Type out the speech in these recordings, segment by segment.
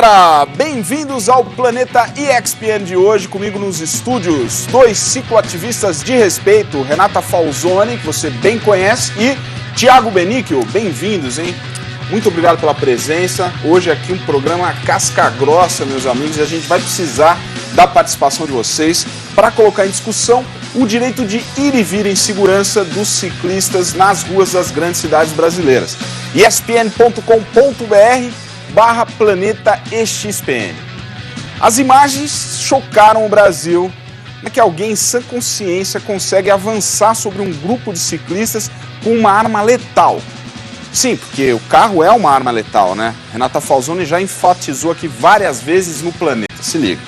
galera, bem-vindos ao Planeta ESPN de hoje, comigo nos estúdios, dois cicloativistas de respeito, Renata Falzoni, que você bem conhece, e Thiago Benicchio, bem-vindos, hein? Muito obrigado pela presença, hoje aqui um programa casca grossa, meus amigos, e a gente vai precisar da participação de vocês para colocar em discussão o direito de ir e vir em segurança dos ciclistas nas ruas das grandes cidades brasileiras. espn.com.br/Planeta EXPN. As imagens chocaram o Brasil. Como é que alguém em sã consciência consegue avançar sobre um grupo de ciclistas com uma arma letal? Sim, porque o carro é uma arma letal, né? Renata Falzoni já enfatizou aqui várias vezes no Planeta. Se liga.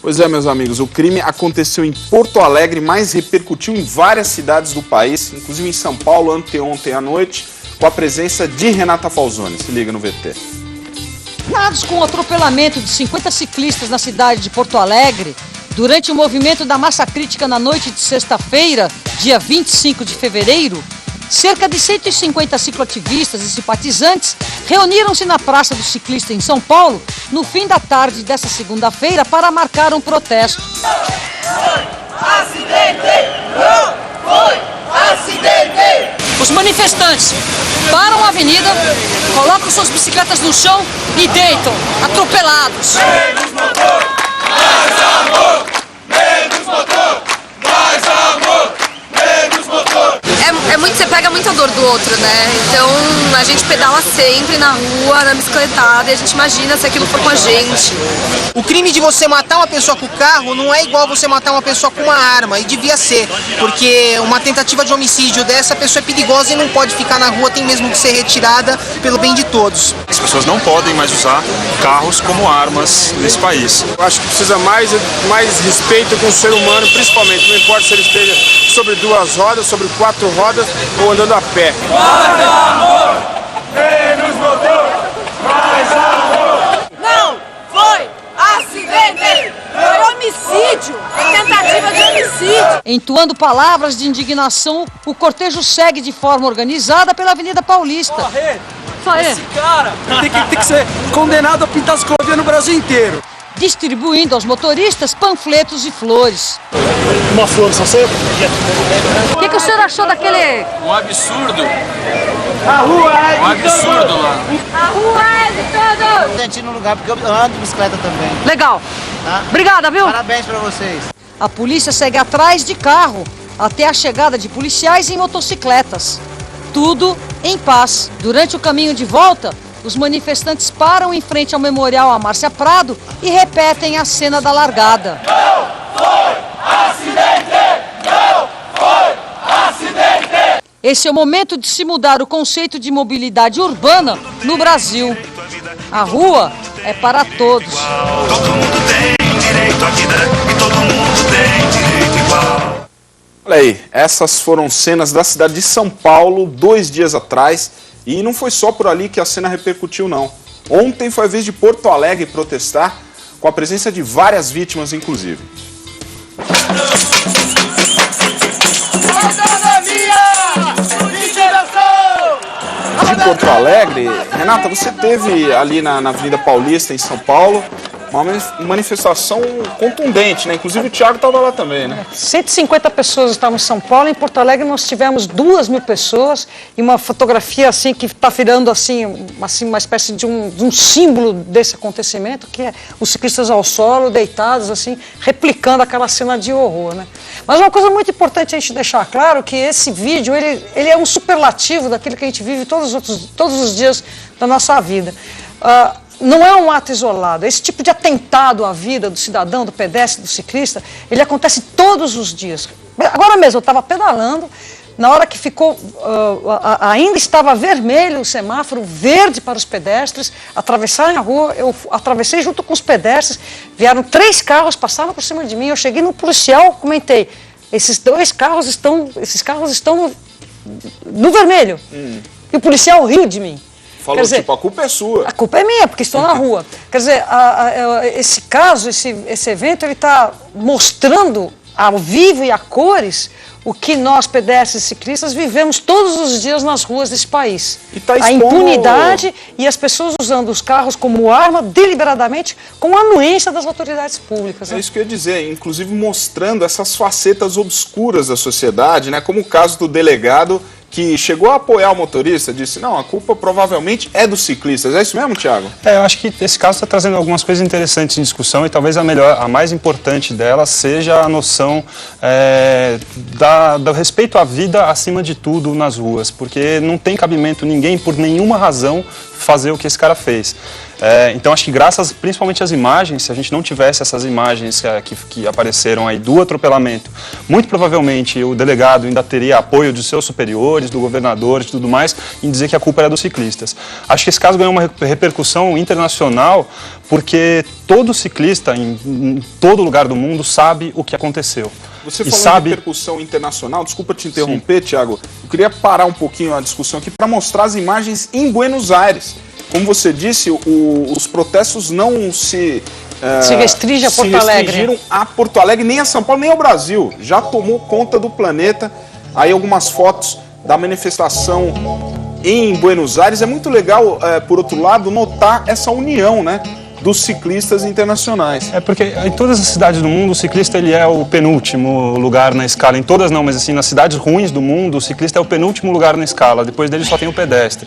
Pois é, meus amigos, o crime aconteceu em Porto Alegre, mas repercutiu em várias cidades do país, inclusive em São Paulo, anteontem à noite, com a presença de Renata Falzoni. Se liga no VT. Dados com o atropelamento de 50 ciclistas na cidade de Porto Alegre, durante o movimento da massa crítica na noite de sexta-feira, dia 25 de fevereiro, cerca de 150 cicloativistas e simpatizantes reuniram-se na Praça do Ciclista em São Paulo no fim da tarde desta segunda-feira para marcar um protesto. Os manifestantes param a avenida, colocam suas bicicletas no chão e deitam, atropelados. Menos motor, mais amor! Menos motor, mais amor! Menos motor! Você pega muita dor do outro, né? Então a gente pedala sempre na rua, na bicicletada, e a gente imagina se aquilo for com a gente. O crime de você matar uma pessoa com o carro não é igual você matar uma pessoa com uma arma, e devia ser, porque uma tentativa de homicídio dessa pessoa é perigosa e não pode ficar na rua, tem mesmo que ser retirada pelo bem de todos. As pessoas não podem mais usar carros como armas nesse país. Eu acho que precisa mais respeito com o ser humano, principalmente, não importa se ele esteja sobre duas rodas, sobre quatro rodas ou andando a pé. Mais amor! Menos motor! Mais amor! Não foi acidente! Foi homicídio! Tentativa de homicídio! Entoando palavras de indignação, o cortejo segue de forma organizada pela Avenida Paulista. Esse cara tem que ser condenado a pintar as ciclovias no Brasil inteiro. Distribuindo aos motoristas panfletos e flores. Uma flor, só sei. O que o senhor achou daquele... Um absurdo. A rua é Um absurdo lá. A rua é de todos! Eu senti no lugar porque eu ando de bicicleta também. Legal. Tá? Obrigada, viu? Parabéns pra vocês. A polícia segue atrás de carro, até a chegada de policiais em motocicletas. Tudo em paz. Durante o caminho de volta, os manifestantes param em frente ao memorial a Márcia Prado e repetem a cena da largada. Não foi acidente! Não foi acidente! Esse é o momento de se mudar o conceito de mobilidade urbana no Brasil. A rua é para todos. Todo mundo tem direito à vida e todo mundo tem direito igual. Olha aí, essas foram cenas da cidade de São Paulo 2 dias atrás. E não foi só por ali que a cena repercutiu, não. Ontem foi a vez de Porto Alegre protestar, com a presença de várias vítimas, inclusive. De Porto Alegre, Renata, você teve ali na Avenida Paulista, em São Paulo, uma manifestação contundente, né? Inclusive o Thiago estava lá também, né? 150 pessoas estavam em São Paulo, em Porto Alegre nós tivemos 2.000 pessoas e uma fotografia assim que está virando assim uma espécie de um símbolo desse acontecimento, que é os ciclistas ao solo, deitados assim, replicando aquela cena de horror, né? Mas uma coisa muito importante a gente deixar claro que esse vídeo, ele é um superlativo daquilo que a gente vive todos os dias da nossa vida. não é um ato isolado. Esse tipo de atentado à vida do cidadão, do pedestre, do ciclista, ele acontece todos os dias. Agora mesmo, eu estava pedalando, na hora que ficou, ainda estava vermelho o semáforo, verde para os pedestres, atravessarem a rua, eu atravessei junto com os pedestres, vieram 3 carros, passaram por cima de mim, eu cheguei no policial, comentei, esses carros estão no vermelho. E o policial riu de mim. Falou, dizer, tipo, a culpa é sua. A culpa é minha, porque estou na rua. Quer dizer, esse caso, esse evento, ele está mostrando ao vivo e a cores o que nós, pedestres e ciclistas, vivemos todos os dias nas ruas desse país. E tá a impunidade e as pessoas usando os carros como arma, deliberadamente, com a anuência das autoridades públicas. Né? É isso que eu ia dizer, inclusive mostrando essas facetas obscuras da sociedade, né? Como o caso do delegado que chegou a apoiar o motorista, disse, não, a culpa provavelmente é dos ciclistas. É isso mesmo, Thiago? Eu acho que esse caso está trazendo algumas coisas interessantes em discussão e talvez a mais importante delas seja a noção do respeito à vida acima de tudo nas ruas, porque não tem cabimento ninguém, por nenhuma razão, fazer o que esse cara fez. Então acho que graças principalmente às imagens, se a gente não tivesse essas imagens que apareceram aí do atropelamento, muito provavelmente o delegado ainda teria apoio dos seus superiores, do governador e tudo mais, em dizer que a culpa era dos ciclistas. Acho que esse caso ganhou uma repercussão internacional porque todo ciclista em todo lugar do mundo sabe o que aconteceu. Você falou de repercussão internacional, desculpa te interromper, Thiago, eu queria parar um pouquinho a discussão aqui para mostrar as imagens em Buenos Aires. Como você disse, os protestos não se restringiram a Porto Alegre, nem a São Paulo, nem ao Brasil. Já tomou conta do planeta. Aí algumas fotos da manifestação em Buenos Aires. É muito legal, por outro lado, notar essa união, né, dos ciclistas internacionais. Porque em todas as cidades do mundo o ciclista ele é o penúltimo lugar na escala, em todas não, mas assim, nas cidades ruins do mundo o ciclista é o penúltimo lugar na escala, depois dele só tem o pedestre,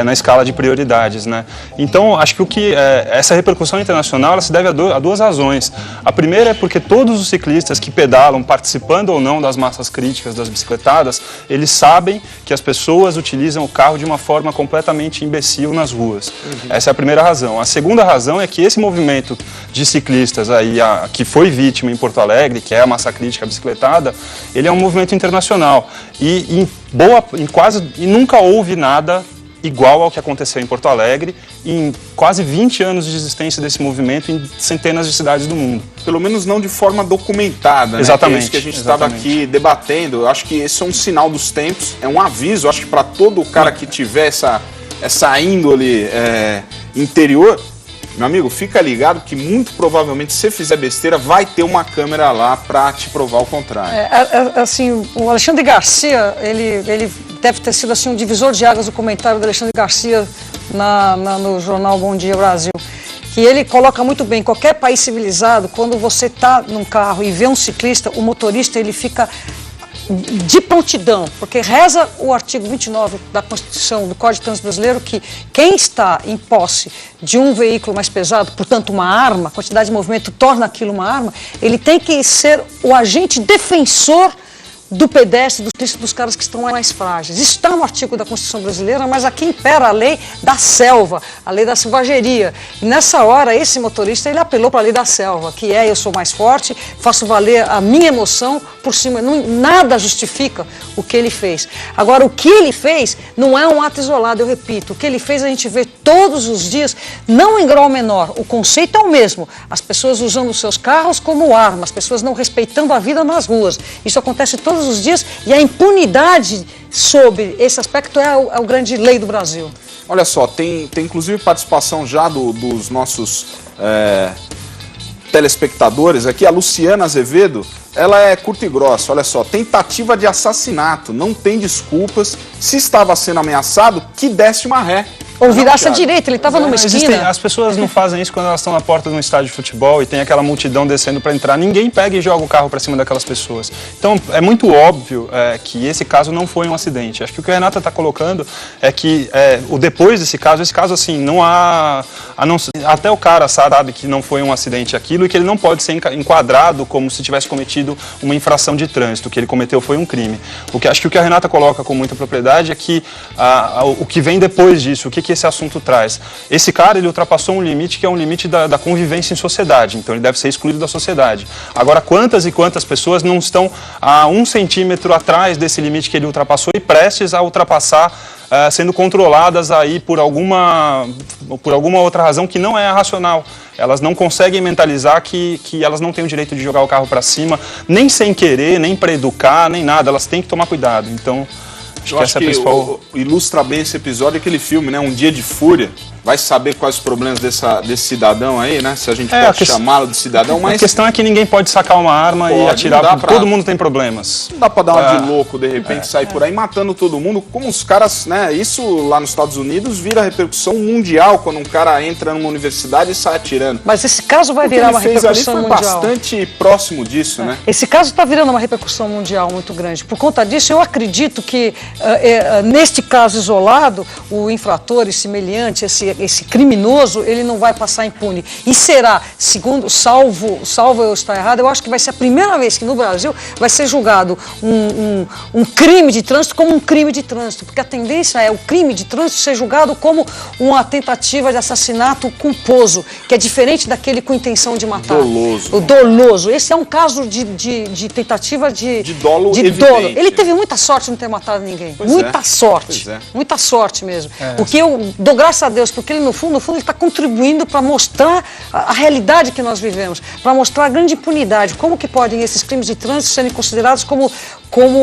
na escala de prioridades, né? Então acho que essa repercussão internacional ela se deve a 2 razões. A primeira é porque todos os ciclistas que pedalam, participando ou não das massas críticas das bicicletadas, eles sabem que as pessoas utilizam o carro de uma forma completamente imbecil nas ruas. Essa é a primeira razão. A segunda razão é que esse movimento de ciclistas aí, que foi vítima em Porto Alegre, que é a massa crítica bicicletada, ele é um movimento internacional e nunca houve nada igual ao que aconteceu em Porto Alegre em quase 20 anos de existência desse movimento em centenas de cidades do mundo. Pelo menos não de forma documentada, né? Exatamente. Que é isso que a gente estava aqui debatendo. Eu acho que esse é um sinal dos tempos, é um aviso, acho que para todo cara que tiver essa índole interior, meu amigo, fica ligado que muito provavelmente, se você fizer besteira, vai ter uma câmera lá para te provar o contrário. Assim, o Alexandre Garcia, ele deve ter sido assim, um divisor de águas do comentário do Alexandre Garcia no jornal Bom Dia Brasil. Que ele coloca muito bem, qualquer país civilizado, quando você está num carro e vê um ciclista, o motorista ele fica de prontidão, porque reza o artigo 29 da Constituição do Código de Trânsito Brasileiro que quem está em posse de um veículo mais pesado, portanto uma arma, a quantidade de movimento torna aquilo uma arma, ele tem que ser o agente defensor do pedestre, dos caras que estão mais frágeis. Isso está no artigo da Constituição brasileira, mas aqui impera a lei da selva, a lei da selvageria. E nessa hora, esse motorista, ele apelou para a lei da selva, que é eu sou mais forte, faço valer a minha emoção por cima. Nada justifica o que ele fez. Agora, o que ele fez não é um ato isolado, eu repito. O que ele fez a gente vê todos os dias, não em grau menor. O conceito é o mesmo. As pessoas usando os seus carros como arma, as pessoas não respeitando a vida nas ruas. Isso acontece todos os dias e a impunidade sobre esse aspecto é o grande lei do Brasil. Olha só, tem inclusive participação já dos nossos telespectadores aqui. A Luciana Azevedo, ela é curta e grossa. Olha só, tentativa de assassinato, não tem desculpas. Se estava sendo ameaçado, que desse uma ré. Ou virasse à direita, ele estava numa esquina. As pessoas não fazem isso quando elas estão na porta de um estádio de futebol e tem aquela multidão descendo para entrar. Ninguém pega e joga o carro para cima daquelas pessoas. Então, é muito óbvio que esse caso não foi um acidente. Acho que o que a Renata está colocando é que o depois desse caso, assim, não há... até o cara sabe que não foi um acidente aquilo e que ele não pode ser enquadrado como se tivesse cometido uma infração de trânsito. O que ele cometeu foi um crime. Acho que o que a Renata coloca com muita propriedade é que o que vem depois disso, o que que esse assunto traz. Esse cara, ele ultrapassou um limite que é um limite da convivência em sociedade, então ele deve ser excluído da sociedade. Agora, quantas e quantas pessoas não estão a 1 centímetro atrás desse limite que ele ultrapassou e prestes a ultrapassar, sendo controladas aí por alguma outra razão que não é racional. Elas não conseguem mentalizar que elas não têm o direito de jogar o carro para cima, nem sem querer, nem para educar, nem nada. Elas têm que tomar cuidado. Então, acho que essa é a principal... ilustra bem esse episódio, aquele filme, né? Um Dia de Fúria. Vai saber quais os problemas desse cidadão aí, né? Se a gente pode chamá-lo de cidadão, mas... A questão é que ninguém pode sacar uma arma e atirar, todo mundo tem problemas. Não dá pra dar uma de louco, de repente, sair por aí matando todo mundo, como os caras, né? Isso lá nos Estados Unidos vira repercussão mundial, quando um cara entra numa universidade e sai atirando. Mas esse caso vai virar uma repercussão mundial. Foi bastante próximo disso, né? Esse caso está virando uma repercussão mundial muito grande. Por conta disso, eu acredito que, neste caso isolado, o infrator, esse meliante, esse criminoso, ele não vai passar impune. E será, segundo, salvo eu estar errado, eu acho que vai ser a primeira vez que no Brasil vai ser julgado um crime de trânsito como um crime de trânsito. Porque a tendência é o crime de trânsito ser julgado como uma tentativa de assassinato culposo, que é diferente daquele com intenção de matar. Doloso. O doloso. Esse é um caso de tentativa de dolo evidente. Ele teve muita sorte de não ter matado ninguém. Muita sorte. Muita sorte mesmo. Porque eu dou graças a Deus, porque ele, no fundo, ele está contribuindo para mostrar a realidade que nós vivemos, para mostrar a grande impunidade. Como que podem esses crimes de trânsito serem considerados como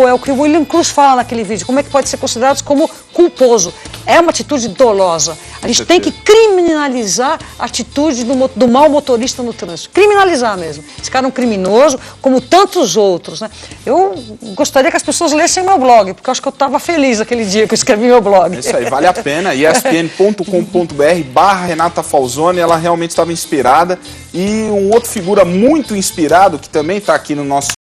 é o que o William Cruz fala naquele vídeo, como é que pode ser considerados como culposo? É uma atitude dolosa. A gente tem que criminalizar a atitude do mau motorista no trânsito. Criminalizar mesmo. Esse cara é um criminoso, como tantos outros, né? Eu gostaria que as pessoas lessem meu blog, porque eu acho que eu estava feliz aquele dia que eu escrevi meu blog. É isso aí, vale a pena. espn.com.br/Renata Falzoni, ela realmente estava inspirada. E um outro figura muito inspirado, que também está aqui no nosso